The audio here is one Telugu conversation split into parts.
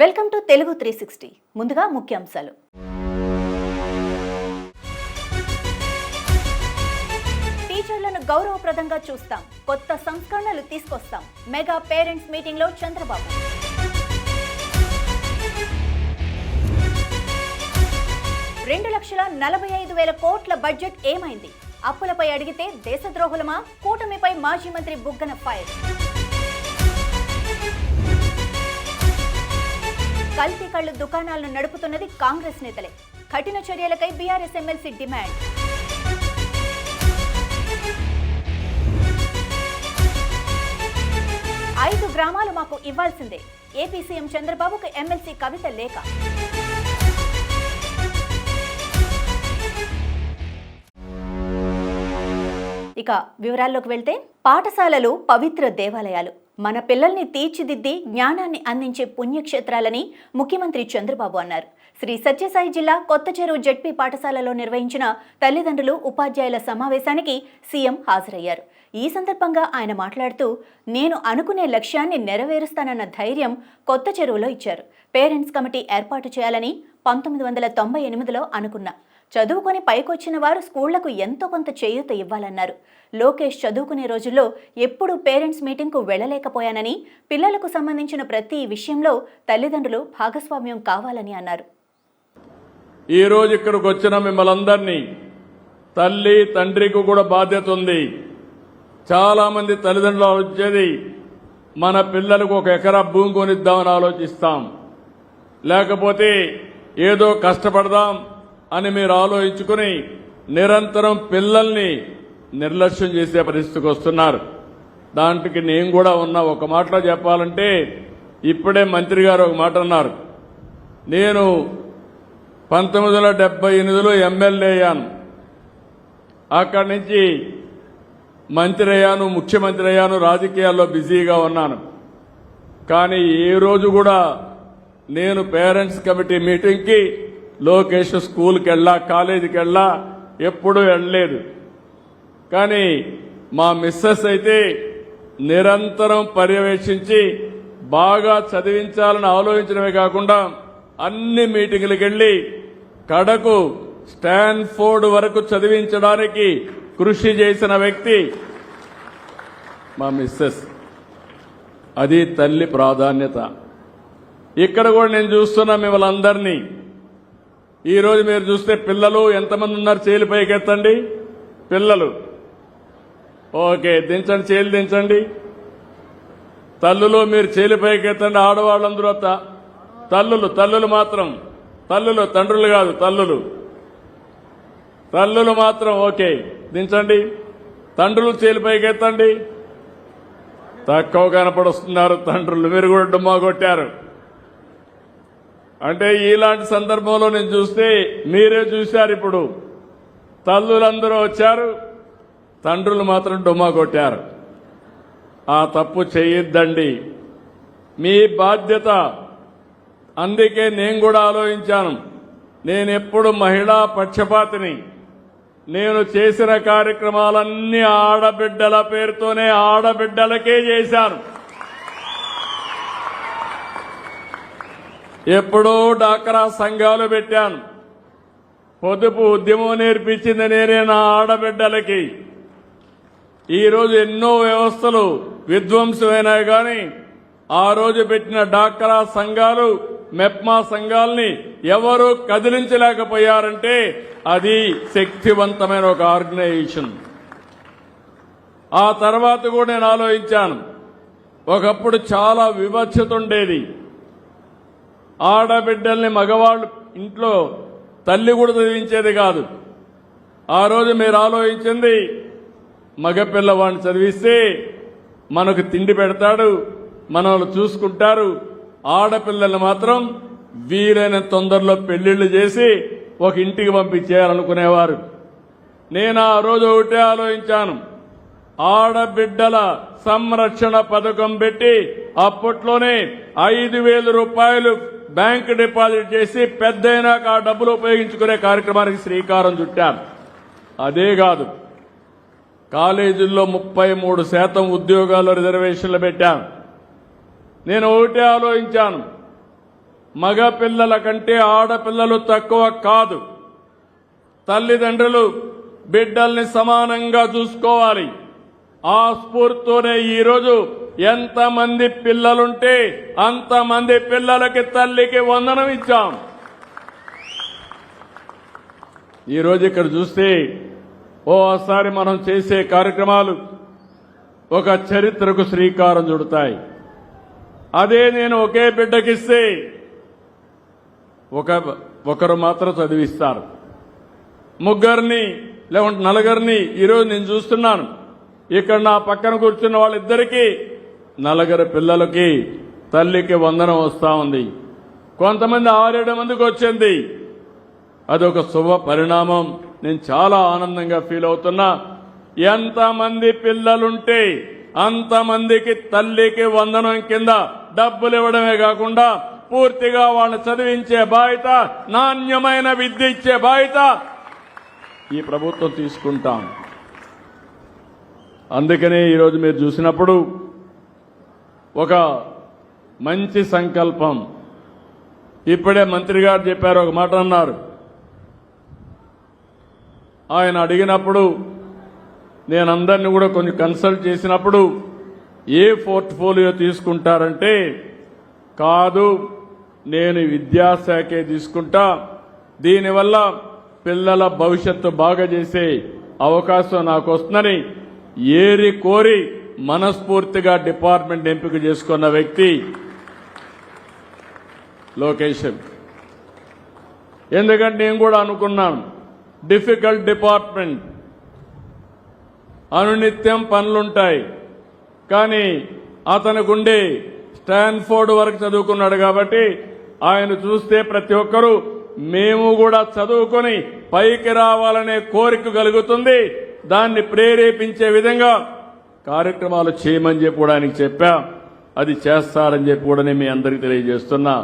Welcome to Telugu 360. ముందుగా ముఖ్యాంశాలు. టీచర్లను గౌరవప్రదంగా చూస్తాం, కొత్త సంస్కరణలు తీసుకొస్తాం. మెగా పేరెంట్స్ మీటింగ్ లో చంద్రబాబు. $2,45,000 కోట్ల బడ్జెట్ ఏమైంది? అప్పులపై అడిగితే దేశద్రోహులమా? కూటమిపై మాజీ మంత్రి బుగ్గన ఫైర్. కల్తీ కళ్ళు దుకాణాలను నడుపుతున్నది కాంగ్రెస్ నేతలే. కఠిన చర్యలకై బీఆర్ఎస్ ఎమ్మెల్సీ డిమాండ్. ఐదు గ్రామాలు మాకు ఇవ్వాల్సిందే. ఏపీ సీఎం చంద్రబాబుకు ఎమ్మెల్సీ కవిత లేఖ. ఇక వివరాల్లోకి వెళ్తే, పాఠశాలలు పవిత్ర దేవాలయాలు. మన పిల్లల్ని తీర్చిదిద్ది జ్ఞానాన్ని అందించే పుణ్యక్షేత్రాలని ముఖ్యమంత్రి చంద్రబాబు అన్నారు. శ్రీ సత్యసాయి జిల్లా కొత్త చెరువు జెడ్పీ పాఠశాలలో నిర్వహించిన తల్లిదండ్రులు ఉపాధ్యాయుల సమావేశానికి సీఎం హాజరయ్యారు. ఈ సందర్భంగా ఆయన మాట్లాడుతూ, నేను అనుకునే లక్ష్యాన్ని నెరవేరుస్తానన్న ధైర్యం కొత్త చెరువులో ఇచ్చారు. పేరెంట్స్ కమిటీ ఏర్పాటు చేయాలని 1998లో అనుకున్నా. చదువుకొని పైకొచ్చిన వారు స్కూళ్లకు ఎంతో కొంత చేయూత ఇవ్వాలన్నారు. లోకేష్ చదువుకునే రోజుల్లో ఎప్పుడూ పేరెంట్స్ మీటింగ్కు వెళ్లలేకపోయానని, పిల్లలకు సంబంధించిన ప్రతి విషయంలో తల్లిదండ్రులు భాగస్వామ్యం కావాలని అన్నారు. ఈ రోజు ఇక్కడికి వచ్చిన మిమ్మల్ని తల్లి తండ్రికి కూడా బాధ్యత ఉంది. చాలా మంది తల్లిదండ్రులు వచ్చేది, మన పిల్లలకు 1 ఎకరా భూమి కొనిద్దామని ఆలోచిస్తాం, లేకపోతే ఏదో కష్టపడదాం అని మీరు ఆలోచించుకుని నిరంతరం పిల్లల్ని నిర్లక్ష్యం చేసే పరిస్థితికి వస్తున్నారు. దాంట్కి నేను కూడా ఉన్నా. ఒక మాటలో చెప్పాలంటే, ఇప్పుడే మంత్రి గారు ఒక మాట అన్నారు, నేను 1978లో ఎమ్మెల్యే అయ్యాను, అక్కడి నుంచి మంత్రి అయ్యాను, ముఖ్యమంత్రి అయ్యాను, రాజకీయాల్లో బిజీగా ఉన్నాను. కానీ ఏ రోజు కూడా నేను పేరెంట్స్ కమిటీ మీటింగ్కి లోకేష్ స్కూల్కి వెళ్ళా, కాలేజీకి వెళ్ళా, ఎప్పుడూ వెళ్ళలేదు. కానీ మా మిస్సెస్ అయితే నిరంతరం పర్యవేక్షించి బాగా చదివించాలని ఆలోచించడమే కాకుండా అన్ని మీటింగులకు వెళ్లి కడకు స్టాన్ఫోర్డ్ వరకు చదివించడానికి కృషి చేసిన వ్యక్తి మా మిస్సెస్. అది తల్లి ప్రాధాన్యత. ఇక్కడ కూడా నేను చూస్తున్నా మిమ్మల్ని అందరినీ. ఈ రోజు మీరు చూస్తే పిల్లలు ఎంతమంది ఉన్నారు? చేలు పైకెత్తండి. పిల్లలు ఓకే, దించండి, చేలు దించండి. తల్లులు మీరు చేలు పైకెత్తండి. ఆడవాళ్ళందరూ తల్లులు మాత్రం, తండ్రులు కాదు, తల్లులు మాత్రం ఓకే, దించండి. తండ్రులు చేలు పైకెత్తండి. తక్కువ కనపడుస్తున్నారు తండ్రులు, మీరు కూడా డుమ్మా కొట్టారు. అంటే ఇలాంటి సందర్భంలో నేను చూస్తే మీరే చూశారు. ఇప్పుడు తల్లులందరూ వచ్చారు, తండ్రులు మాత్రం డుమ్మా కొట్టారు. ఆ తప్పు చేయొద్దండి, మీ బాధ్యత. అందుకే నేను కూడా ఆలోచించాను, నేనెప్పుడు మహిళా పక్షపాతిని. నేను చేసిన కార్యక్రమాలన్నీ ఆడబిడ్డల పేరుతోనే ఆడబిడ్డలకే చేశాను. ఎప్పుడో డాక్రా సంఘాలు పెట్టాను. పొదుపు ఉద్యమం నేర్పించింది నేనే నా ఆడబిడ్డలకి. ఈరోజు ఎన్నో వ్యవస్థలు విధ్వంసమైనాయి, కానీ ఆ రోజు పెట్టిన డాక్రా సంఘాలు, మెప్మా సంఘాలని ఎవరూ కదిలించలేకపోయారంటే అది శక్తివంతమైన ఒక ఆర్గనైజేషన్. ఆ తర్వాత కూడా నేను ఆలోచించాను, ఒకప్పుడు చాలా వివక్షత ఉండేది. ఆడబిడ్డల్ని మగవాళ్ళు ఇంట్లో తల్లి కూడా చదివించేది కాదు. ఆ రోజు మీరు ఆలోచించింది, మగపిల్లవాడిని చదివిస్తే మనకు తిండి పెడతాడు, మనల్ని చూసుకుంటారు. ఆడపిల్లల్ని మాత్రం వీలైన తొందరలో పెళ్లిళ్లు చేసి ఒక ఇంటికి పంపించేయాలనుకునేవారు. నేను ఆ రోజు ఒకటే ఆలోచించాను, ఆడబిడ్డల సంరక్షణ పథకం పెట్టి అప్పట్లోనే 5,000 రూపాయలు బ్యాంక్ డిపాజిట్ చేసి పెద్దయినాక ఆ డబ్బులు ఉపయోగించుకునే కార్యక్రమానికి శ్రీకారం చుట్టాను. అదే కాదు, కాలేజీల్లో 33% ఉద్యోగాల్లో రిజర్వేషన్లు పెట్టాను. నేను ఒకటే ఆలోచించాను, మగ పిల్లల కంటే ఆడపిల్లలు తక్కువ కాదు. తల్లిదండ్రులు బిడ్డల్ని సమానంగా చూసుకోవాలి. ఆ స్ఫూర్తితోనే ఈరోజు ఎంతమంది పిల్లలుంటే అంతమంది పిల్లలకి తల్లికి వందనం ఇచ్చాం. ఈరోజు ఇక్కడ చూస్తే ఓసారి మనం చేసే కార్యక్రమాలు ఒక చరిత్రకు శ్రీకారం చుడతాయి. అదే నేను ఒకే బిడ్డకిస్తే ఒకరు మాత్రం చదివిస్తారు, ముగ్గురిని లేకుంటే నలుగురిని ఈరోజు నేను చూస్తున్నాను. ఇక్కడ నా పక్కన కూర్చున్న వాళ్ళిద్దరికీ నలుగురు పిల్లలకి తల్లికి వందనం వస్తా ఉంది. కొంతమంది 6-7 మందికి వచ్చింది. అదొక శుభ పరిణామం. నేను చాలా ఆనందంగా ఫీల్ అవుతున్నా. ఎంతమంది పిల్లలుంటే అంతమందికి తల్లికి వందనం కింద డబ్బులు ఇవ్వడమే కాకుండా పూర్తిగా వాళ్ళని చదివించే బాధ్యత, నాణ్యమైన విద్య ఇచ్చే బాధ్యత ఈ ప్రభుత్వం తీసుకుంటాం. అందుకనే ఈరోజు మీరు చూసినప్పుడు ఒక మంచి సంకల్పం. ఇప్పుడే మంత్రి గారు చెప్పారు, ఒక మాట అన్నారు. ఆయన అడిగినప్పుడు నేను అందరినీ కూడా కొంచెం కన్సల్ట్ చేసినప్పుడు ఏ పోర్ట్ఫోలియో తీసుకుంటారంటే, కాదు నేను విద్యాశాఖే తీసుకుంటా, దీనివల్ల పిల్లల భవిష్యత్తు బాగా చేసే అవకాశం నాకు వస్తుందని ఏరి కోరి మనస్ఫూర్తిగా డిపార్ట్మెంట్ ఎంపిక చేసుకున్న వ్యక్తి లోకేష్. ఎందుకంటే నేను కూడా అనుకున్నాను, డిఫికల్ట్ డిపార్ట్మెంట్, అనునిత్యం పనులుంటాయి. కానీ అతనికి ఉండే స్టాన్ఫోర్డ్ వరకు చదువుకున్నాడు కాబట్టి ఆయన చూస్తే ప్రతి ఒక్కరూ మేము కూడా చదువుకొని పైకి రావాలనే కోరిక కలుగుతుంది. దాన్ని ప్రేరేపించే విధంగా కార్యక్రమాలు చేయమని చెప్పి కూడా ఆయనకి చెప్పా. అది చేస్తారని చెప్పి కూడా నేను మీ అందరికీ తెలియజేస్తున్నా.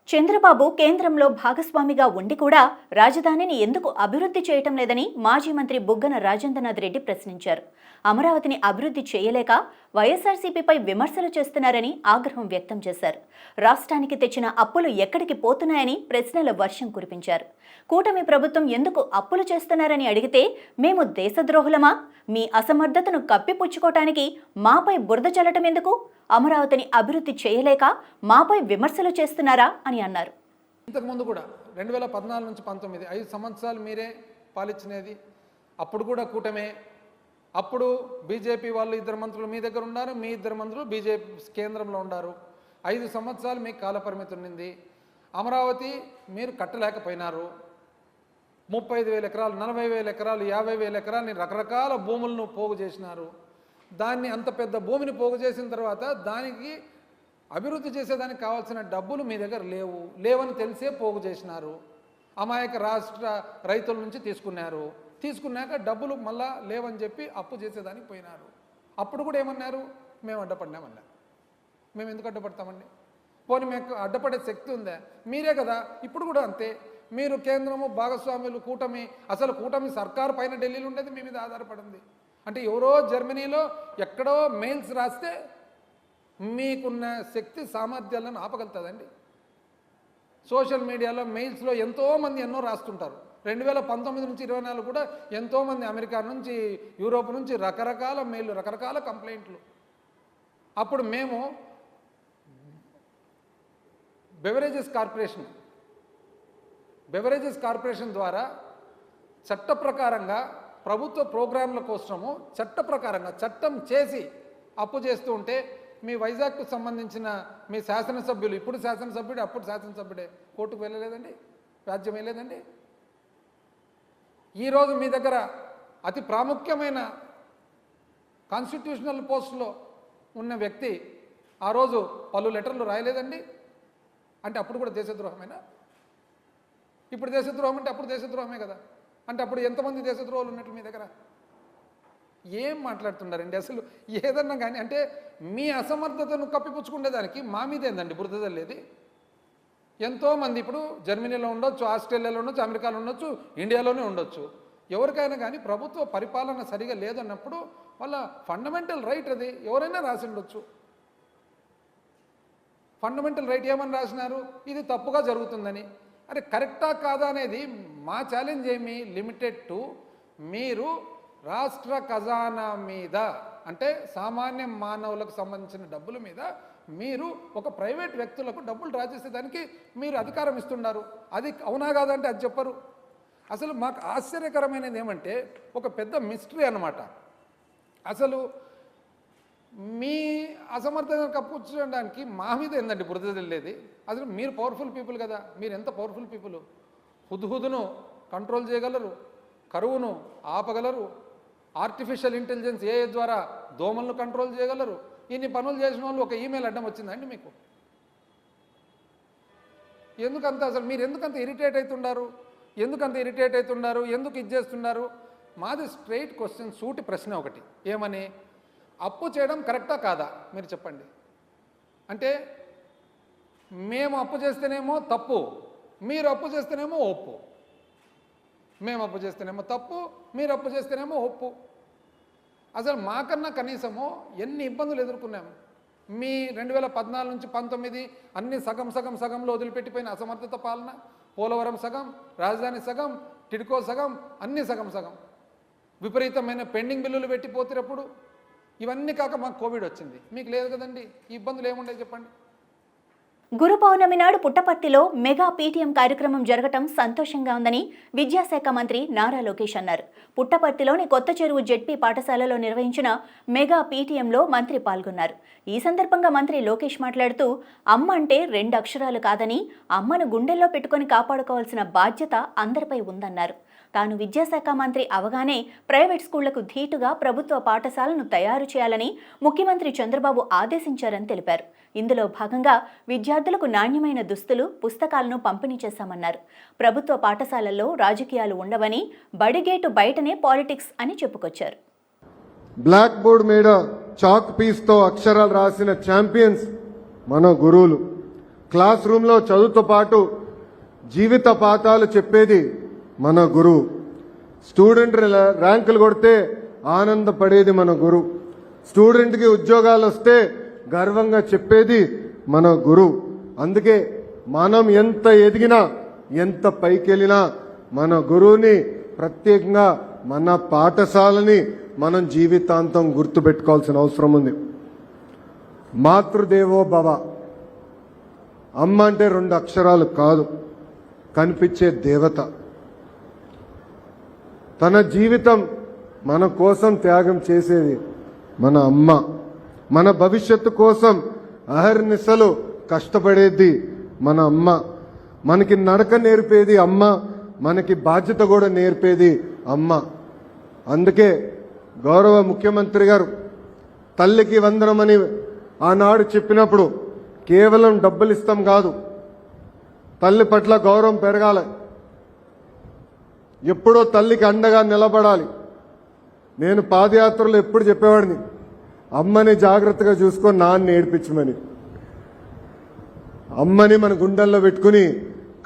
చంద్రబాబు కేంద్రంలో భాగస్వామిగా ఉండి కూడా రాజధానిని ఎందుకు అభివృద్ధి చేయటం లేదని మాజీ మంత్రి బుగ్గన రాజేంద్రనాథ్ రెడ్డి ప్రశ్నించారు. అమరావతిని అభివృద్ధి చేయలేక వైఎస్ఆర్సీపీపై విమర్శలు చేస్తున్నారని ఆగ్రహం వ్యక్తం చేశారు. రాష్ట్రానికి తెచ్చిన అప్పులు ఎక్కడికి పోతున్నాయని ప్రశ్నల వర్షం కురిపించారు. కూటమి ప్రభుత్వం ఎందుకు అప్పులు చేస్తున్నారని అడిగితే, మేము దేశద్రోహులమా? మీ అసమర్థతను కప్పిపుచ్చుకోవటానికి మాపై బురద చల్లటం ఎందుకు? అమరావతిని అభివృద్ధి చేయలేక మాపై విమర్శలు చేస్తున్నారా అని అన్నారు. ఇంతకుముందు కూడా 2014 నుంచి 19 5 సంవత్సరాలు మీరే పాలించినది. అప్పుడు కూడా కూటమే. అప్పుడు బీజేపీ వాళ్ళు 2 మంత్రులు మీ దగ్గర ఉన్నారు, మీ 2 మంత్రులు బీజేపీ కేంద్రంలో ఉన్నారు. 5 సంవత్సరాలు మీకు కాలపరిమితి ఉన్నింది. అమరావతి మీరు కట్టలేకపోయినారు. 35,000 ఎకరాలు, 40,000 ఎకరాలు, 50,000 ఎకరాలని రకరకాల భూములను పోగు చేసినారు. దాన్ని అంత పెద్ద భూమిని పోగు చేసిన తర్వాత దానికి అభివృద్ధి చేసేదానికి కావాల్సిన డబ్బులు మీ దగ్గర లేవని తెలిసే పోగు చేసినారు. అమాయక రాష్ట్ర రైతుల నుంచి తీసుకున్నాక డబ్బులు మళ్ళా లేవని చెప్పి అప్పు చేసేదానికి పోయినారు. అప్పుడు కూడా ఏమన్నారు? మేము అడ్డపడినామన్నా. మేము ఎందుకు అడ్డపడతామండి? పోనీ మీకు అడ్డపడే శక్తి ఉందా? మీరే కదా. ఇప్పుడు కూడా అంతే. మీరు కేంద్రము, భాగస్వాములు, కూటమి, అసలు కూటమి సర్కారు పైన ఢిల్లీలో ఉండేది మీ మీద ఆధారపడింది. అంటే ఎవరో జర్మనీలో ఎక్కడో మెయిల్స్ రాస్తే మీకున్న శక్తి సామర్థ్యాలను ఆపగలుగుతుందండి. సోషల్ మీడియాలో మెయిల్స్లో ఎంతోమంది ఎన్నో రాస్తుంటారు. 2019 నుంచి 24 కూడా ఎంతోమంది అమెరికా నుంచి, యూరోప్ నుంచి రకరకాల మెయిల్లు, రకరకాల కంప్లైంట్లు. అప్పుడు మేము బెవరేజెస్ కార్పొరేషన్ ద్వారా చట్ట ప్రకారంగా ప్రభుత్వ ప్రోగ్రాంల కోసము చట్టం చేసి అప్పు చేస్తూ ఉంటే మీ వైజాగ్కు సంబంధించిన మీ శాసనసభ్యులు, ఇప్పుడు శాసనసభ్యుడే, అప్పుడు శాసనసభ్యుడే, కోర్టుకు వెళ్ళలేదండి, వ్యాజ్యం వేయలేదండి. ఈరోజు మీ దగ్గర అతి ప్రాముఖ్యమైన కాన్స్టిట్యూషనల్ పోస్టులో ఉన్న వ్యక్తి ఆ రోజు పలు లెటర్లు రాయలేదండి. అంటే అప్పుడు కూడా దేశద్రోహమేనా? ఇప్పుడు దేశద్రోహం అంటే అప్పుడు దేశద్రోహమే కదా. అంటే అప్పుడు ఎంతమంది దేశద్రోహాలు ఉన్నట్లు మీ దగ్గర? ఏం మాట్లాడుతున్నారండి అసలు? ఏదన్నా కానీ అంటే మీ అసమర్థతను కప్పిపుచ్చుకునేదానికి మా మీద ఏందండి బురద చల్లేది? ఎంతోమంది ఇప్పుడు జర్మనీలో ఉండొచ్చు, ఆస్ట్రేలియాలో ఉండొచ్చు, అమెరికాలో ఉండొచ్చు, ఇండియాలోనే ఉండొచ్చు. ఎవరికైనా కానీ ప్రభుత్వ పరిపాలన సరిగా లేదన్నప్పుడు వాళ్ళ ఫండమెంటల్ రైట్ అది, ఎవరైనా రాసి ఉండొచ్చు. ఫండమెంటల్ రైట్ ఏమని రాసినారు? ఇది తప్పుగా జరుగుతుందని. అరే కరెక్టా కాదా అనేది మా ఛాలెంజ్ ఏమి లిమిటెడ్ టు మీరు రాష్ట్ర ఖజానా మీద, అంటే సామాన్య మానవులకు సంబంధించిన డబ్బుల మీద మీరు ఒక ప్రైవేట్ వ్యక్తులకు డబ్బులు డ్రా చేసేదానికి మీరు అధికారం ఇస్తున్నారు. అది అవునా కాదంటే అది చెప్పరు. అసలు మాకు ఆశ్చర్యకరమైనది ఏమంటే ఒక పెద్ద మిస్టరీ అన్నమాట. అసలు మీ అసమర్థతను కప్పుకోవడానికి మా మీద ఏందండి బురద వెళ్ళేది? అసలు మీరు పవర్ఫుల్ పీపుల్ కదా, మీరు ఎంత పవర్ఫుల్ పీపుల్. హుద్హుదును కంట్రోల్ చేయగలరు, కరువును ఆపగలరు, ఆర్టిఫిషియల్ ఇంటెలిజెన్స్ AI ద్వారా దోమలను కంట్రోల్ చేయగలరు. ఇన్ని పనులు చేసిన వాళ్ళు ఒక ఈమెయిల్ అడ్డం వచ్చిందండి మీకు? ఎందుకంత అసలు మీరు ఎందుకంత ఇరిటేట్ అవుతున్నారు? ఎందుకు ఇది చేస్తున్నారు? మాది స్ట్రైట్ క్వశ్చన్, సూటి ప్రశ్న ఒకటి. ఏమని? అప్పు చేయడం కరెక్టా కాదా మీరు చెప్పండి. అంటే మేము అప్పు చేస్తేనేమో తప్పు, మీరు అప్పు చేస్తేనేమో ఒప్పు. మేము అప్పు చేస్తేనేమో తప్పు, మీరు అప్పు చేస్తేనేమో ఒప్పు. అసలు మాకన్నా కనీసము ఎన్ని ఇబ్బందులు ఎదుర్కొన్నాము. మీ 2014 నుంచి 19 అన్ని సగంలో వదిలిపెట్టిపోయిన అసమర్థత పాలన, పోలవరం సగం, రాజధాని సగం, టిడ్కో సగం, అన్ని సగం. విపరీతమైన పెండింగ్ బిల్లులు పెట్టిపోతున్నప్పుడు ఇవన్నీ కాక మాకు కోవిడ్ వచ్చింది. మీకు లేదు కదండి, ఈ ఇబ్బందులు ఏముండే చెప్పండి. గురు పౌర్ణమి నాడు పుట్టపర్తిలో మెగా పీటీఎం కార్యక్రమం జరగటం సంతోషంగా ఉందని విద్యాశాఖ మంత్రి నారా లోకేష్ అన్నారు. పుట్టపర్తిలోని కొత్త చెరువు జెడ్పీ పాఠశాలలో నిర్వహించిన మెగా పీటీఎంలో మంత్రి పాల్గొన్నారు. ఈ సందర్భంగా మంత్రి లోకేష్ మాట్లాడుతూ, అమ్మ అంటే 2 అక్షరాలు కాదని అమ్మను గుండెల్లో పెట్టుకొని కాపాడుకోవాల్సిన బాధ్యత అందరిపై ఉందన్నారు. తాను విద్యాశాఖ మంత్రి అవగానే ప్రైవేట్ స్కూళ్లకు ధీటుగా ప్రభుత్వ పాఠశాలను తయారు చేయాలని ముఖ్యమంత్రి చంద్రబాబు ఆదేశించారని తెలిపారు. ఇందులో భాగంగా విద్యార్థులకు నాణ్యమైన దుస్తులు, పుస్తకాలను పంపిణీ చేశామన్నారు. ప్రభుత్వ పాఠశాలల్లో రాజకీయాలు ఉండవని, బడిగేటు బయటనే పాలిటిక్స్ అని చెప్పుకొచ్చారు. బ్లాక్ బోర్డ్ మీద చాక్ పీస్తో అక్షరాలు రాసిన ఛాంపియన్స్ మన గురువులు. క్లాస్ రూమ్లో చదువుతో పాటు జీవిత పాఠాలు చెప్పేది మన గురువు. స్టూడెంట్ ర్యాంకులు కొడితే ఆనందపడేది మన గురువు. స్టూడెంట్కి ఉద్యోగాలు వస్తే గర్వంగా చెప్పేది మన గురువు. అందుకే మనం ఎంత ఎదిగినా, ఎంత పైకెళ్ళినా మన గురువుని, ప్రత్యేకంగా మన పాఠశాలని మనం జీవితాంతం గుర్తుపెట్టుకోవాల్సిన అవసరం ఉంది. మాతృదేవో భవ. అమ్మ అంటే 2 అక్షరాలు కాదు, కనిపించే దేవత. తన జీవితం మన కోసం త్యాగం చేసేది మన అమ్మ. మన భవిష్యత్తు కోసం అహర్నిశలు కష్టపడేది మన అమ్మ. మనకి నడక నేర్పేది అమ్మ, మనకి బాధ్యత కూడా నేర్పేది అమ్మ. అందుకే గౌరవ ముఖ్యమంత్రి గారు తల్లికి వందనమని ఆనాడు చెప్పినప్పుడు కేవలం డబ్బులు ఇస్తాం కాదు, తల్లి పట్ల గౌరవం పెరగాలి. ఎప్పుడో తల్లికి అండగా నిలబడాలి. నేను పాదయాత్రలో ఎప్పుడు చెప్పేవాడిని, అమ్మని జాగ్రత్తగా చూసుకొని నాన్న ఏడిపించమని. అమ్మని మన గుండెల్లో పెట్టుకుని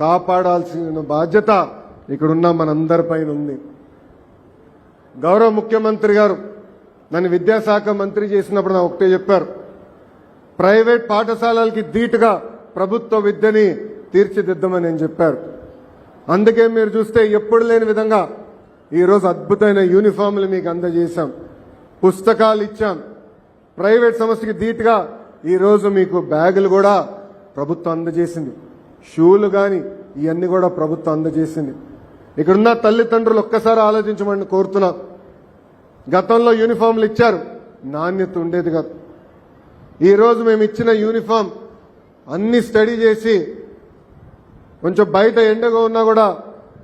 కాపాడాల్సిన బాధ్యత ఇక్కడున్న మనందరిపైన ఉంది. గౌరవ ముఖ్యమంత్రి గారు నన్ను విద్యాశాఖ మంత్రి చేసినప్పుడు నాకు ఒకటే చెప్పారు, ప్రైవేట్ పాఠశాలలకి ధీటుగా ప్రభుత్వ విద్యని తీర్చిదిద్దామని నేను చెప్పారు. అందుకే మీరు చూస్తే ఎప్పుడు లేని విధంగా ఈరోజు అద్భుతమైన యూనిఫామ్లు మీకు అందజేశాం, పుస్తకాలు ఇచ్చాం. ప్రైవేట్ సంస్థకి ధీటుగా ఈరోజు మీకు బ్యాగులు కూడా ప్రభుత్వం అందజేసింది, షూలు కానీ ఇవన్నీ కూడా ప్రభుత్వం అందజేసింది. ఇక్కడున్న తల్లిదండ్రులు ఒక్కసారి ఆలోచించమని కోరుతున్నా. గతంలో యూనిఫామ్లు ఇచ్చారు, నాణ్యత ఉండేది కాదు. ఈరోజు మేము ఇచ్చిన యూనిఫామ్ అన్ని స్టడీ చేసి కొంచెం బయట ఎండగా ఉన్నా కూడా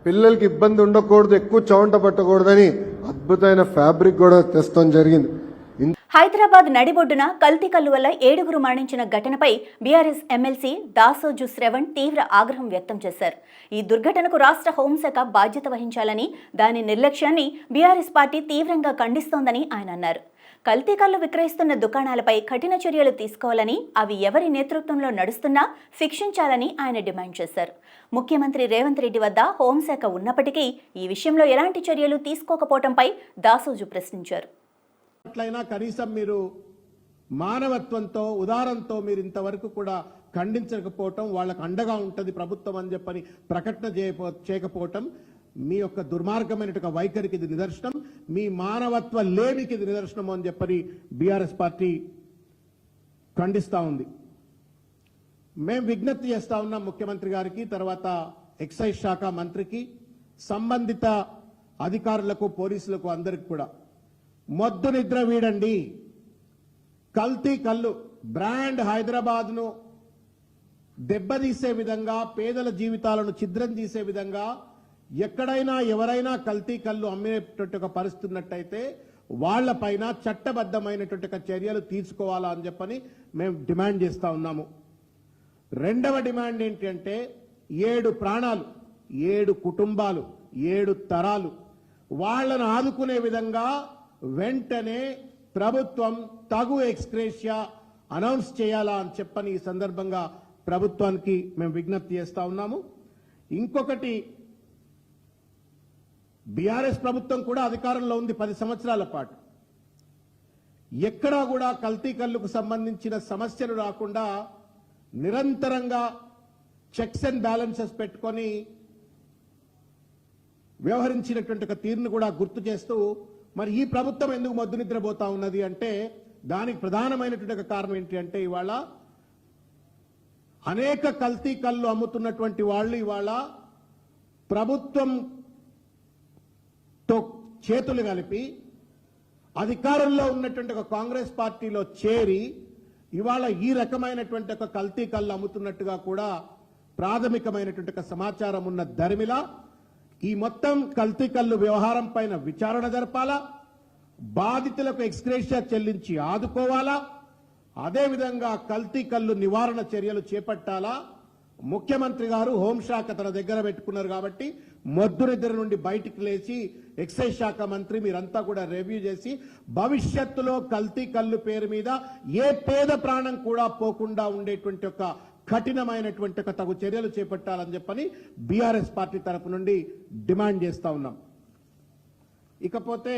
పిల్లలకి ఇబ్బంది ఉండకూడదు, ఎక్కువ చౌంట పట్టకూడదని అద్భుతమైన ఫ్యాబ్రిక్ కూడా తెస్తాం జరిగింది. హైదరాబాద్ నడిబొడ్డున కల్తీ కల్లు వల్ల 7గురు మరణించిన ఘటనపై బీఆర్ఎస్ ఎమ్మెల్సీ దాసోజు శ్రవణ్ తీవ్ర ఆగ్రహం వ్యక్తం చేశారు. ఈ దుర్ఘటనకు రాష్ట్ర హోంశాఖ బాధ్యత వహించాలని, దాని నిర్లక్ష్యాన్ని బీఆర్ఎస్ పార్టీ తీవ్రంగా ఖండిస్తోందని ఆయన అన్నారు. కల్తీ కల్లు విక్రయిస్తున్న దుకాణాలపై కఠిన చర్యలు తీసుకోవాలని, అవి ఎవరి నేతృత్వంలో నడుస్తున్నా శిక్షించాలని ఆయన డిమాండ్ చేశారు. ముఖ్యమంత్రి రేవంత్ రెడ్డి వద్ద హోంశాఖ ఉన్నప్పటికీ ఈ విషయంలో ఎలాంటి చర్యలు తీసుకోకపోవడంపై దాసోజు ప్రశ్నించారు. అట్లయినా కనీసం మీరు మానవత్వంతో ఉదారంతో మీరు ఇంతవరకు కూడా ఖండించకపోవటం, వాళ్ళకు అండగా ఉంటుంది ప్రభుత్వం అని చెప్పని ప్రకటన చేయకపోవటం మీ యొక్క దుర్మార్గమైనటువంటి వైఖరికి ఇది నిదర్శనం, మీ మానవత్వ లేమికి ఇది నిదర్శనం అని చెప్పని బీఆర్ఎస్ పార్టీ ఖండిస్తూ ఉంది. మేము విజ్ఞప్తి చేస్తా ఉన్నాం ముఖ్యమంత్రి గారికి, తర్వాత ఎక్సైజ్ శాఖ మంత్రికి, సంబంధిత అధికారులకు, పోలీసులకు అందరికి కూడా మొద్దు నిద్ర వీడండి. కల్తీ కళ్ళు బ్రాండ్ హైదరాబాద్ను దెబ్బతీసే విధంగా, పేదల జీవితాలను ఛిద్రం చేసే విధంగా ఎక్కడైనా ఎవరైనా కల్తీ కళ్ళు అమ్మేటువంటి ఒక పరిస్థితి ఉన్నట్టయితే వాళ్లపైన చట్టబద్ధమైనటువంటి చర్యలు తీసుకోవాలా అని చెప్పని మేము డిమాండ్ చేస్తా ఉన్నాము. రెండవ డిమాండ్ ఏంటంటే 7 ప్రాణాలు, 7 కుటుంబాలు, 7 తరాలు వాళ్లను ఆదుకునే విధంగా వెంటనే ప్రభుత్వం తగు ఎక్స్గ్రేషియా అనౌన్స్ చేయాలా అని చెప్పని ఈ సందర్భంగా ప్రభుత్వానికి మేము విజ్ఞప్తి చేస్తా ఉన్నాము. ఇంకొకటి, బీఆర్ఎస్ ప్రభుత్వం కూడా అధికారంలో ఉంది 10 సంవత్సరాల పాటు. ఎక్కడా కూడా కల్తీ కల్లుకు సంబంధించిన సమస్యలు రాకుండా నిరంతరంగా చెక్స్ అండ్ బ్యాలెన్సెస్ పెట్టుకొని వ్యవహరించినటువంటి ఒక తీరును కూడా గుర్తు చేస్తూ, మరి ఈ ప్రభుత్వం ఎందుకు మొద్దు నిద్రపోతా ఉన్నది అంటే దానికి ప్రధానమైనటువంటి ఒక కారణం ఏంటి అంటే ఇవాళ అనేక కల్తీ కళ్ళు అమ్ముతున్నటువంటి వాళ్ళు ఇవాళ ప్రభుత్వంతో చేతులు కలిపి అధికారంలో ఉన్నటువంటి ఒక కాంగ్రెస్ పార్టీలో చేరి ఇవాళ ఈ రకమైనటువంటి ఒక కల్తీ కళ్ళు అమ్ముతున్నట్టుగా కూడా ప్రాథమికమైనటువంటి ఒక సమాచారం ఉన్న ధర్మిలా ఈ మొత్తం కల్తీ కళ్ళు వ్యవహారం పైన విచారణ జరపాలా, బాధితులకు ఎక్స్గ్రేషియా చెల్లించి ఆదుకోవాలా, అదేవిధంగా కల్తీ కళ్ళు నివారణ చర్యలు చేపట్టాలా. ముఖ్యమంత్రి గారు హోంశాఖ తన దగ్గర పెట్టుకున్నారు కాబట్టి మొద్దు నిద్ర నుండి బయటికి లేచి ఎక్సైజ్ శాఖ మంత్రి మీరంతా కూడా రివ్యూ చేసి భవిష్యత్తులో కల్తీ కళ్ళు పేరు మీద ఏ పేద ప్రాణం కూడా పోకుండా ఉండేటువంటి ఒక కఠినమైనటువంటి ఒక తగు చర్యలు చేపట్టాలని చెప్పని బీఆర్ఎస్ పార్టీ తరపు నుండి డిమాండ్ చేస్తా ఉన్నాం. ఇకపోతే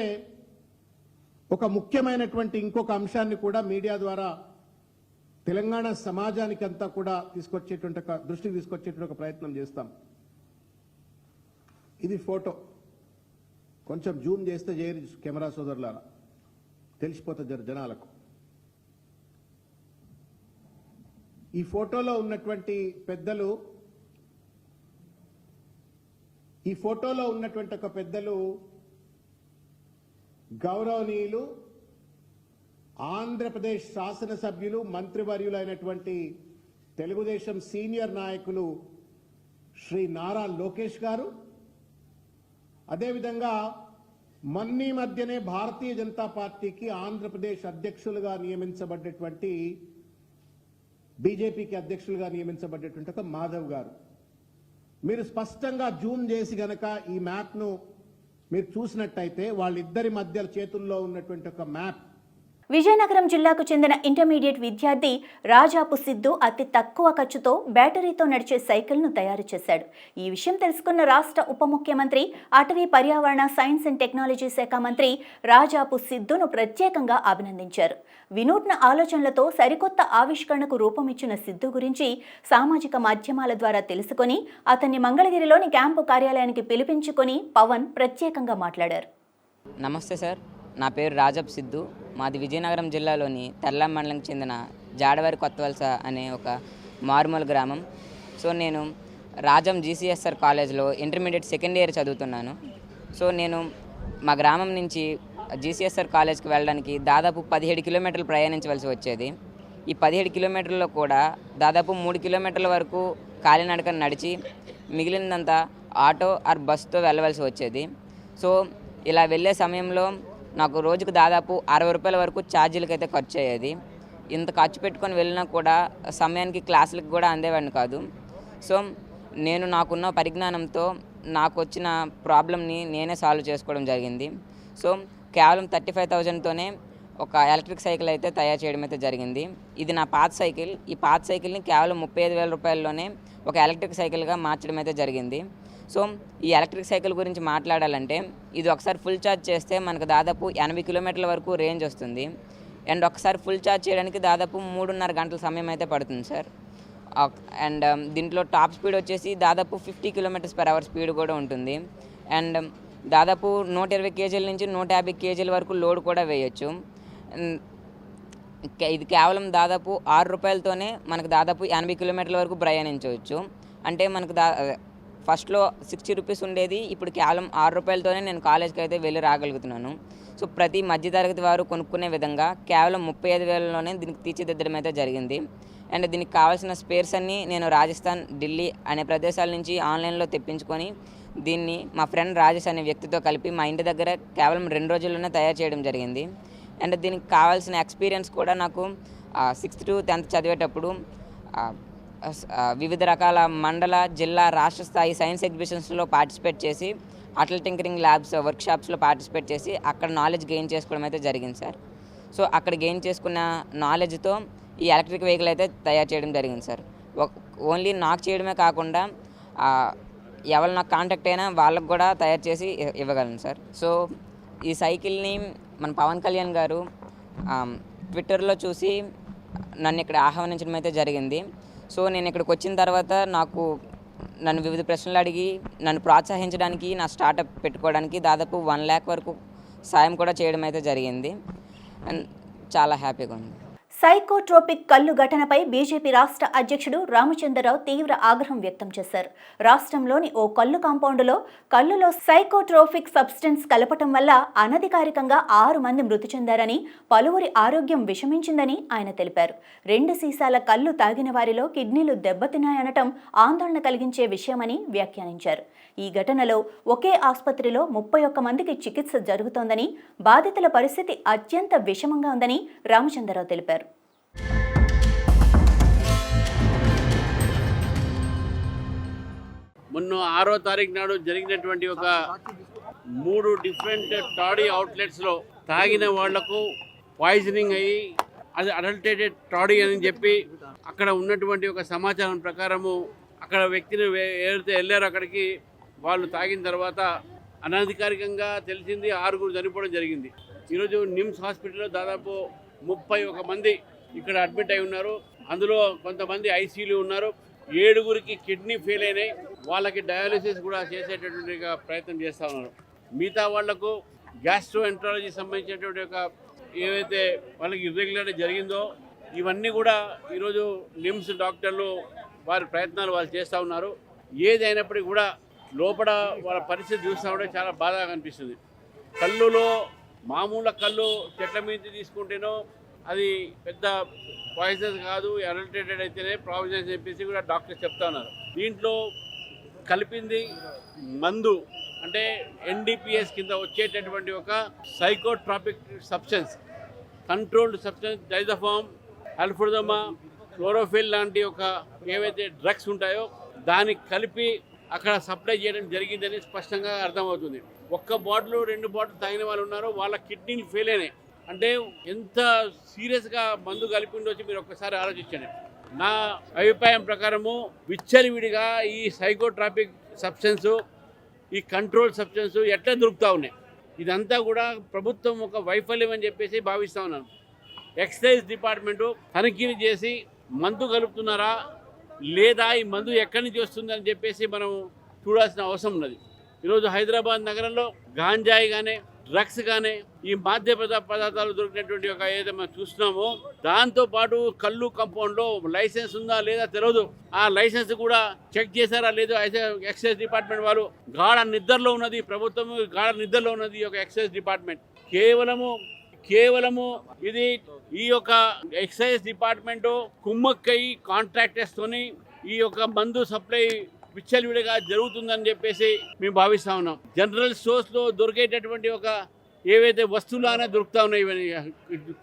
ఒక ముఖ్యమైనటువంటి ఇంకొక అంశాన్ని కూడా మీడియా ద్వారా తెలంగాణ సమాజానికి అంతా కూడా తీసుకొచ్చేటువంటి దృష్టికి తీసుకొచ్చేటువంటి ఒక ప్రయత్నం చేస్తాం. ఇది ఫోటో, కొంచెం జూమ్ చేస్తే చేయరు కెమెరా సోదరులారా, తెలిసిపోతుంది జనాలకు. ఈ ఫోటోలో ఉన్నటువంటి ఒక పెద్దలు గౌరవనీయులు ఆంధ్రప్రదేశ్ శాసనసభ్యులు, మంత్రివర్యులైనటువంటి తెలుగుదేశం సీనియర్ నాయకులు శ్రీ నారా లోకేష్ గారు, అదేవిధంగా మొన్నీ మధ్యనే భారతీయ జనతా పార్టీకి ఆంధ్రప్రదేశ్ అధ్యక్షులుగా నియమించబడ్డటువంటి, బీజేపీకి అధ్యక్షులుగా నియమించబడ్డటువంటి ఒక మాధవ్ గారు. మీరు స్పష్టంగా జూమ్ చేసి గనక ఈ మ్యాప్ను మీరు చూసినట్టయితే వాళ్ళిద్దరి మధ్య చేతుల్లో ఉన్నటువంటి ఒక మ్యాప్. విజయనగరం జిల్లాకు చెందిన ఇంటర్మీడియట్ విద్యార్థి రాజాపు సిద్ధు అతి తక్కువ ఖర్చుతో బ్యాటరీతో నడిచే సైకిల్ను తయారు చేశాడు. ఈ విషయం తెలుసుకున్న రాష్ట్ర ఉప ముఖ్యమంత్రి, అటవీ పర్యావరణ, సైన్స్ అండ్ టెక్నాలజీ శాఖ మంత్రి రాజాపు సిద్ధును ప్రత్యేకంగా అభినందించారు. వినూత్న ఆలోచనలతో సరికొత్త ఆవిష్కరణకు రూపమిచ్చిన సిద్ధు గురించి సామాజిక మాధ్యమాల ద్వారా తెలుసుకొని అతన్ని మంగళగిరిలోని క్యాంపు కార్యాలయానికి పిలిపించుకొని పవన్ ప్రత్యేకంగా మాట్లాడారు. నమస్తే సార్, నా పేరు రాజాపు సిద్ధు. మాది విజయనగరం జిల్లాలోని తర్లాం మండలంకి చెందిన జాడవారి కొత్తవలస అనే ఒక మారుమూల గ్రామం. సో నేను రాజం జీసీఎస్ఆర్ కాలేజ్లో ఇంటర్మీడియట్ సెకండ్ ఇయర్ చదువుతున్నాను. సో నేను మా గ్రామం నుంచి జీసీఎస్ఆర్ కాలేజ్కి వెళ్ళడానికి దాదాపు 17 కిలోమీటర్లు ప్రయాణించవలసి వచ్చేది. ఈ 17 కిలోమీటర్లలో కూడా దాదాపు 3 కిలోమీటర్ల వరకు కాలినడకన నడిచి మిగిలినంతా ఆటో ఆర్ బస్సుతో వెళ్ళవలసి వచ్చేది. సో ఇలా వెళ్ళే సమయంలో నాకు రోజుకు దాదాపు 60 రూపాయల వరకు ఛార్జీలకు అయితే ఖర్చు అయ్యేది. ఇంత ఖర్చు పెట్టుకొని వెళ్ళినా కూడా సమయానికి క్లాసులకు కూడా అందేవాడిని కాదు. సో నేను నాకున్న పరిజ్ఞానంతో నాకు వచ్చిన ప్రాబ్లమ్ని నేనే సాల్వ్ చేసుకోవడం జరిగింది. సో కేవలం 35,000తోనే ఒక ఎలక్ట్రిక్ సైకిల్ అయితే తయారు చేయడం అయితే జరిగింది. ఇది నా పాత సైకిల్. ఈ పాత సైకిల్ని కేవలం 35,000 రూపాయల్లోనే ఒక ఎలక్ట్రిక్ సైకిల్గా మార్చడం అయితే జరిగింది. సో ఈ ఎలక్ట్రిక్ సైకిల్ గురించి మాట్లాడాలంటే ఇది ఒకసారి ఫుల్ ఛార్జ్ చేస్తే మనకు దాదాపు 80 కిలోమీటర్ల వరకు రేంజ్ వస్తుంది. అండ్ ఒకసారి ఫుల్ ఛార్జ్ చేయడానికి దాదాపు 3.5 గంటల సమయం అయితే పడుతుంది సార్. అండ్ దీంట్లో టాప్ స్పీడ్ వచ్చేసి దాదాపు 50 km/h స్పీడ్ కూడా ఉంటుంది. అండ్ దాదాపు 120 kg నుంచి 150 kg వరకు లోడ్ కూడా వేయచ్చు. ఇది కేవలం దాదాపు 6 రూపాయలతోనే మనకు దాదాపు 80 కిలోమీటర్ల వరకు ప్రయాణించవచ్చు. అంటే మనకు ఫస్ట్లో 60 రూపీస్ ఉండేది, ఇప్పుడు కేవలం 6 రూపాయలతోనే నేను కాలేజ్కి అయితే వెళ్ళి రాగలుగుతున్నాను. సో ప్రతి మధ్యతరగతి వారు కొనుక్కునే విధంగా కేవలం 35,000లోనే దీనికి తీర్చిదిద్దడం అయితే జరిగింది. అండ్ దీనికి కావాల్సిన స్పేర్స్ అన్నీ నేను రాజస్థాన్, ఢిల్లీ అనే ప్రదేశాల నుంచి ఆన్లైన్లో తెప్పించుకొని దీన్ని మా ఫ్రెండ్ రాజేష్ అనే వ్యక్తితో కలిపి మా ఇంటి దగ్గర కేవలం 2 రోజుల్లోనే తయారు చేయడం జరిగింది. అండ్ దీనికి కావాల్సిన ఎక్స్పీరియన్స్ కూడా నాకు 6th to 10th చదివేటప్పుడు వివిధ రకాల మండల, జిల్లా, రాష్ట్ర స్థాయి సైన్స్ ఎగ్జిబిషన్స్లో పార్టిసిపేట్ చేసి అటల్ టింకరింగ్ ల్యాబ్స్ వర్క్షాప్స్లో పార్టిసిపేట్ చేసి అక్కడ నాలెడ్జ్ గెయిన్ చేసుకోవడం అయితే జరిగింది సార్. సో అక్కడ గెయిన్ చేసుకున్న నాలెడ్జ్తో ఈ ఎలక్ట్రిక్ వెహికల్ అయితే తయారు చేయడం జరిగింది సార్. ఓన్లీ నాకు చేయడమే కాకుండా ఎవరు నాకు కాంటాక్ట్ అయినా వాళ్ళకు కూడా తయారు చేసి ఇవ్వగలను సార్. సో ఈ సైకిల్ని మన పవన్ కళ్యాణ్ గారు ట్విట్టర్లో చూసి నన్ను ఇక్కడ ఆహ్వానించడం అయితే జరిగింది. సో నేను ఇక్కడికి వచ్చిన తర్వాత నన్ను వివిధ ప్రశ్నలు అడిగి నన్ను ప్రోత్సహించడానికి, నా స్టార్టప్ పెట్టుకోవడానికి దాదాపు 1 lakh వరకు సాయం కూడా చేయడం అయితే జరిగింది. అండ్ చాలా హ్యాపీగా ఉంది. సైకోట్రోపిక్ కల్లు ఘటనపై బీజేపీ రాష్ట్ర అధ్యక్షుడు రామచంద్రరావు తీవ్ర ఆగ్రహం వ్యక్తం చేశారు. రాష్ట్రంలోని ఓ కల్లు కాంపౌండ్లో కల్లులో సైకోట్రోపిక్ సబ్స్టెన్స్ కలపటం వల్ల అనధికారికంగా 6 మంది మృతి చెందారని, పలువురి ఆరోగ్యం విషమించిందని ఆయన తెలిపారు. 2 సీసాల కల్లు తాగిన వారిలో కిడ్నీలు దెబ్బతిన్నాయనటం ఆందోళన కలిగించే విషయమని వ్యాఖ్యానించారు. ఈ ఘటనలో ఒకే ఆసుపత్రిలో 31 మందికి చికిత్స జరుగుతోందని, బాధితుల పరిస్థితి అత్యంత విషమంగా ఉందని రామచంద్రరావు తెలిపారు. మొన్న 6వ తారీఖు నాడు జరిగినటువంటి ఒక 3 డిఫరెంట్ టాడీ అవుట్లెట్స్లో తాగిన వాళ్లకు పాయిజనింగ్ అయ్యి అది అడల్టేటెడ్ టాడీ అని చెప్పి అక్కడ ఉన్నటువంటి ఒక సమాచారం ప్రకారము అక్కడ వ్యక్తిని ఎవరైతే వెళ్ళారో అక్కడికి వాళ్ళు తాగిన తర్వాత అనధికారికంగా తెలిసింది 6 చనిపోవడం జరిగింది. ఈరోజు నిమ్స్ హాస్పిటల్లో దాదాపు 31 మంది ఇక్కడ అడ్మిట్ అయి ఉన్నారు. అందులో కొంతమంది ఐసీయూలో ఉన్నారు. 7గురికి కిడ్నీ ఫెయిల్ అయినాయి. వాళ్ళకి డయాలిసిస్ కూడా చేసేటటువంటి ప్రయత్నం చేస్తూ ఉన్నారు. మిగతా వాళ్లకు గ్యాస్ట్రోఎంట్రాలజీ సంబంధించినటువంటి ఒక ఏవైతే వాళ్ళకి ఇర్రెగ్యులర్ జరిగిందో ఇవన్నీ కూడా ఈరోజు నిమ్స్ డాక్టర్లు వారి ప్రయత్నాలు వాళ్ళు చేస్తూ ఉన్నారు. ఏది అయినప్పటికీ కూడా లోపల వాళ్ళ పరిస్థితి చూస్తూ ఉంటే చాలా బాధగా అనిపిస్తుంది. కళ్ళులో మామూలు కళ్ళు చెట్ల మీద తీసుకుంటేనో అది పెద్ద పాయిజన్ కాదు, అడల్టేటెడ్ అయితేనే ప్రావిజన్ చెప్పేసి కూడా డాక్టర్స్ చెప్తా ఉన్నారు. దీంట్లో కలిపింది మందు అంటే ఎన్డీపీఎస్ కింద వచ్చేటటువంటి ఒక psychotropic substance, controlled substance, డైజోఫామ్, అల్ఫ్రోదమా, chlorophyll లాంటి ఒక ఏవైతే డ్రగ్స్ ఉంటాయో దానికి కలిపి అక్కడ సప్లై చేయడం జరిగిందని స్పష్టంగా అర్థమవుతుంది. 1 బాటిల్ 2 బాటిల్ తాగిన వాళ్ళు ఉన్నారు, వాళ్ళ కిడ్నీలు ఫెయిల్ అయినాయి. అంటే ఎంత సీరియస్గా మందు కలిపి ఉండొచ్చి మీరు ఒక్కసారి ఆలోచించండి. నా అభిప్రాయం ప్రకారము విచ్చలవిడిగా ఈ సైకోట్రాపిక్ సబ్స్టెన్స్, ఈ కంట్రోల్ సబ్స్టెన్స్ ఎట్లా దొరుకుతూ ఉన్నాయి, ఇదంతా కూడా ప్రభుత్వం ఒక వైఫల్యం అని చెప్పేసి భావిస్తూ ఉన్నాను. ఎక్సైజ్ డిపార్ట్మెంటు తనిఖీలు చేసి మందు కలుపుతున్నారా లేదా, ఈ మందు ఎక్కడి నుంచి వస్తుందని చెప్పేసి మనం చూడాల్సిన అవసరం ఉన్నది. ఈరోజు హైదరాబాద్ నగరంలో గాంజాయి కానీ డ్రగ్స్ కానీ ఈ మాధ్య పదార్థాలు దొరికినటువంటి ఒక ఏదైతే మనం చూస్తున్నామో దాంతోపాటు కళ్ళు కంపౌండ్లో లైసెన్స్ ఉందా లేదా తెలియదు. ఆ లైసెన్స్ కూడా చెక్ చేశారా లేదో ఎక్సైజ్ డిపార్ట్మెంట్ వాళ్ళు గాఢ నిద్రలో ఉన్నది. ప్రభుత్వం గాఢ నిద్రలో ఉన్నది ఈ యొక్క ఎక్సైజ్ డిపార్ట్మెంట్. కేవలము ఇది ఈ యొక్క ఎక్సైజ్ డిపార్ట్మెంట్ కుమ్మక్కయి కాంట్రాక్టర్స్తోని ఈ యొక్క మందు సప్లై విచ్చలవిడిగా జరుగుతుందని చెప్పేసి మేము భావిస్తూ ఉన్నాం. జనరల్ స్టోర్స్లో దొరికేటటువంటి ఒక ఏవైతే వస్తువులనే దొరుకుతూ ఉన్నాయి ఇవన్నీ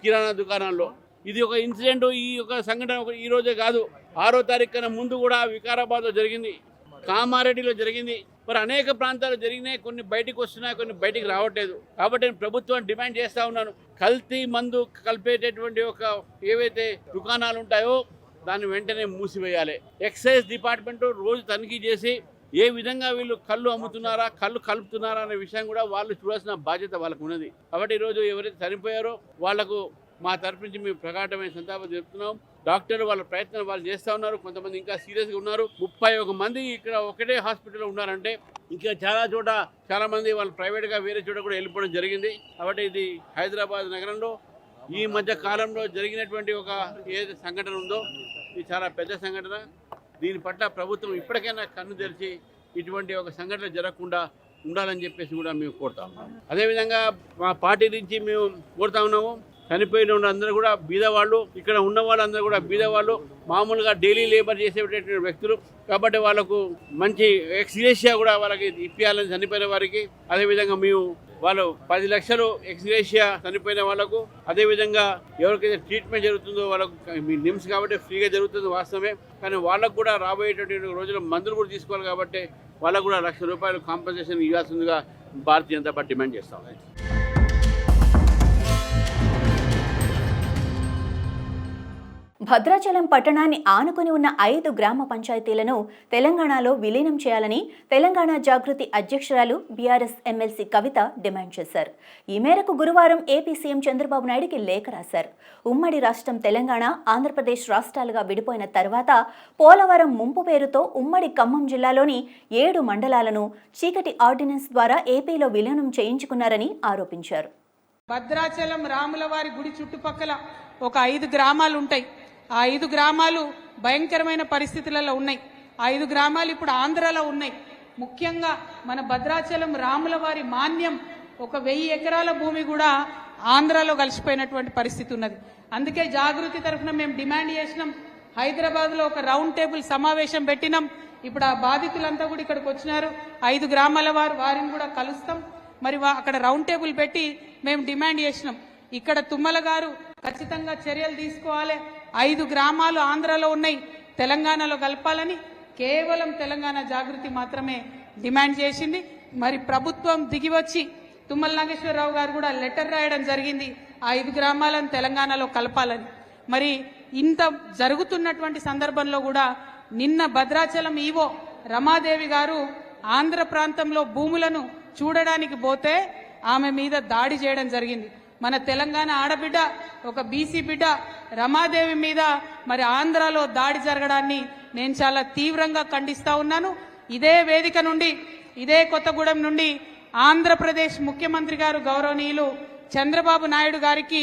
కిరాణా దుకాణాల్లో. ఇది ఒక ఇన్సిడెంట్, ఈ యొక్క సంఘటన ఈ రోజే కాదు, 6వ తారీఖు కన్నా ముందు కూడా వికారాబాద్లో జరిగింది, కామారెడ్డిలో జరిగింది, మరి అనేక ప్రాంతాలు జరిగినాయి. కొన్ని బయటికి వస్తున్నాయి, కొన్ని బయటికి రావట్లేదు. కాబట్టి నేను ప్రభుత్వం డిమాండ్ చేస్తూ ఉన్నాను, కల్తీ మందు కలిపేటటువంటి ఒక ఏవైతే దుకాణాలు ఉంటాయో దాన్ని వెంటనే మూసివేయాలి. ఎక్సైజ్ డిపార్ట్మెంట్ రోజు తనిఖీ చేసి ఏ విధంగా వీళ్ళు కళ్ళు అమ్ముతున్నారా, కళ్ళు కలుపుతున్నారా అనే విషయం కూడా వాళ్ళు చూడాల్సిన బాధ్యత వాళ్ళకు ఉన్నది. కాబట్టి ఈరోజు ఎవరైతే చనిపోయారో వాళ్లకు మా తరపు నుంచి మేము ప్రగాఢమైన సంతాపం చెప్తున్నాం. డాక్టర్లు వాళ్ళ ప్రయత్నం వాళ్ళు చేస్తూ ఉన్నారు. కొంతమంది ఇంకా సీరియస్గా ఉన్నారు. 31 మంది ఇక్కడ ఒకటే హాస్పిటల్లో ఉన్నారంటే ఇంకా చాలా మంది వాళ్ళు ప్రైవేట్గా వేరే చోట కూడా వెళ్ళిపోవడం జరిగింది. కాబట్టి ఇది హైదరాబాద్ నగరంలో ఈ మధ్య కాలంలో జరిగినటువంటి ఒక ఏదైతే సంఘటన ఉందో ఇది చాలా పెద్ద సంఘటన. దీని పట్ల ప్రభుత్వం ఇప్పటికైనా కన్ను తెరిచి ఇటువంటి ఒక సంఘటన జరగకుండా ఉండాలని చెప్పేసి కూడా మేము కోరుతా ఉన్నాం. అదేవిధంగా మా పార్టీ నుంచి మేము కోరుతా ఉన్నాము, చనిపోయిన వాళ్ళందరూ కూడా బీదవాళ్ళు, ఇక్కడ ఉన్న వాళ్ళందరూ కూడా బీదవాళ్ళు, మామూలుగా డైలీ లేబర్ చేసేటటువంటి వ్యక్తులు. కాబట్టి వాళ్ళకు మంచి ఎక్స్గ్రేషియా కూడా వాళ్ళకి ఇప్పించాలని చనిపోయిన వారికి. అదేవిధంగా మేము వాళ్ళు 10 లక్షలు ఎక్స్గ్రేషియా చనిపోయిన వాళ్ళకు, అదేవిధంగా ఎవరికైతే ట్రీట్మెంట్ జరుగుతుందో వాళ్ళకు నిమ్స్ కాబట్టి ఫ్రీగా జరుగుతుంది వాస్తవమే. కానీ వాళ్ళకు కూడా రాబోయేటటువంటి రోజుల్లో మందులు కూడా తీసుకోవాలి కాబట్టి వాళ్ళకు కూడా ₹1,00,000 కాంపెన్సేషన్ ఇవ్వాల్సిందిగా భారతీయ జనతా పార్టీ డిమాండ్ చేస్తాం. భద్రాచలం పట్టణాన్ని ఆనుకుని ఉన్న 5 గ్రామ పంచాయతీలను తెలంగాణలో విలీనం చేయాలని తెలంగాణ జాగృతి అధ్యక్షురాలు బీఆర్ఎస్ ఎమ్మెల్సీ కవిత డిమాండ్ చేశారు. ఈ మేరకు గురువారం ఏపీ సీఎం చంద్రబాబు నాయుడుకి లేఖ రాశారు. ఉమ్మడి రాష్ట్రం తెలంగాణ, ఆంధ్రప్రదేశ్ రాష్ట్రాలుగా విడిపోయిన తర్వాత పోలవరం ముంపు పేరుతో ఉమ్మడి ఖమ్మం జిల్లాలోని 7 మండలాలను చీకటి ఆర్డినెన్స్ ద్వారా ఏపీలో విలీనం చేయించుకున్నారని ఆరోపించారు. భద్రాచలం రాములవారి గుడి చుట్టుపక్కల ఒక 5 గ్రామాలు ఉంటాయి. ఆ 5 గ్రామాలు భయంకరమైన పరిస్థితులలో ఉన్నాయి. ఆ 5 గ్రామాలు ఇప్పుడు ఆంధ్రాలో ఉన్నాయి. ముఖ్యంగా మన భద్రాచలం రాములవారి మాన్యం ఒక 1000 ఎకరాల భూమి కూడా ఆంధ్రాలో కలిసిపోయినటువంటి పరిస్థితి ఉన్నది. అందుకే జాగృతి తరఫున మేము డిమాండ్ చేసినాం. హైదరాబాద్లో ఒక రౌండ్ టేబుల్ సమావేశం పెట్టినాం. ఇప్పుడు ఆ బాధితులంతా కూడా ఇక్కడికి వచ్చినారు. 5 గ్రామాల వారిని కూడా కలుస్తాం. మరి అక్కడ రౌండ్ టేబుల్ పెట్టి మేము డిమాండ్ చేసినాం. ఇక్కడ తుమ్మల గారు ఖచ్చితంగా చర్యలు తీసుకోవాలి. 5 గ్రామాలు ఆంధ్రాలో ఉన్నాయి, తెలంగాణలో కలపాలని కేవలం తెలంగాణ జాగృతి మాత్రమే డిమాండ్ చేసింది. మరి ప్రభుత్వం దిగివచ్చి తుమ్మల నాగేశ్వరరావు గారు కూడా లెటర్ రాయడం జరిగింది 5 గ్రామాలను తెలంగాణలో కలపాలని. మరి ఇంత జరుగుతున్నటువంటి సందర్భంలో కూడా నిన్న భద్రాచలం ఈవో రమాదేవి గారు ఆంధ్ర ప్రాంతంలో భూములను చూడడానికి పోతే ఆమె మీద దాడి చేయడం జరిగింది. మన తెలంగాణ ఆడబిడ్డ, ఒక బీసీ బిడ్డ రమాదేవి మీద మరి ఆంధ్రాలో దాడి జరగడాన్ని నేను చాలా తీవ్రంగా ఖండిస్తా ఉన్నాను. ఇదే వేదిక నుండి, ఇదే కొత్తగూడెం నుండి ఆంధ్రప్రదేశ్ ముఖ్యమంత్రి గారు గౌరవనీయులు చంద్రబాబు నాయుడు గారికి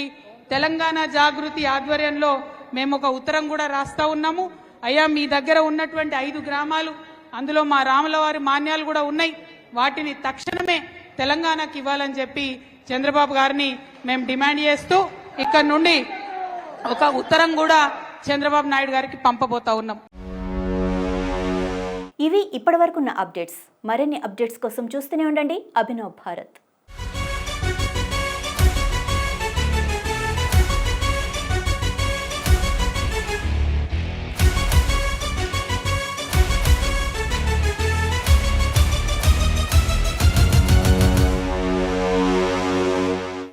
తెలంగాణ జాగృతి ఆధ్వర్యంలో మేము ఒక ఉత్తరం కూడా రాస్తా ఉన్నాము. అయ్యా, మీ దగ్గర ఉన్నటువంటి 5 గ్రామాలు, అందులో మా రాములవారి మాన్యాలు కూడా ఉన్నాయి, వాటిని తక్షణమే తెలంగాణకి ఇవ్వాలని చెప్పి చంద్రబాబు గారిని మేము డిమాండ్ చేస్తూ ఇక్కడ నుండి ఒక ఉత్తరం కూడా చంద్రబాబు నాయుడు గారికి పంపబోతా ఉన్నాం. ఇవి ఇప్పటివరకున్న అప్డేట్స్. మరిన్ని అప్డేట్స్ కోసం చూస్తూనే ఉండండి అభినవ్ భారత్.